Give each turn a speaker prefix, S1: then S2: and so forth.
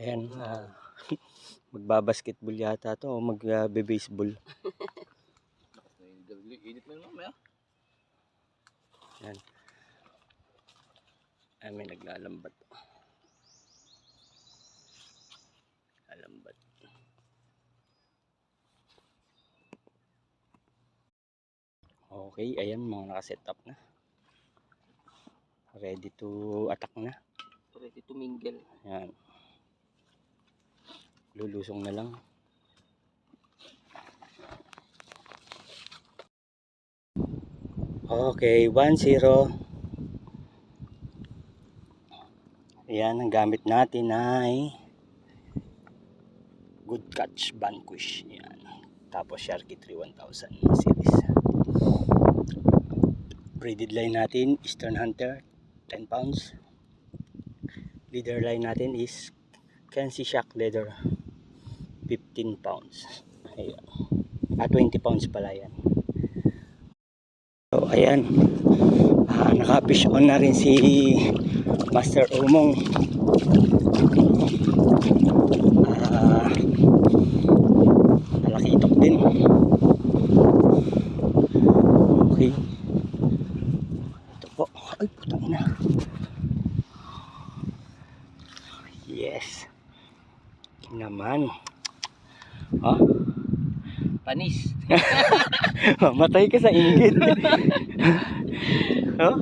S1: Ayan, magbabasketball yata to o magbe-baseball.
S2: Edit mo naman mamaya.
S1: Ayan. Ay, may naglalambat. Lalambat. Okay, ayan mga nakaset up na. Ready to attack na.
S2: Ready to mingle.
S1: Ayan. Lulusong na lang. Okay, 1-0. Ayan, ang gamit natin ay Good Catch Vanquish. Ayan. Tapos Sharky 3000 series. Braided line natin, Eastern Hunter, 10 pounds. Leader line natin is Kenzie Shock Leather, 15 pounds. Ayan. 20 pounds pala yan. So, ayan. Naka-fish on na rin si Master Umong. Nalakitok din. Okay. Ito po. Ay, putang ina. Yes. Naman. Ha?
S2: Panis.
S1: Matay ka sa inggit. Oh?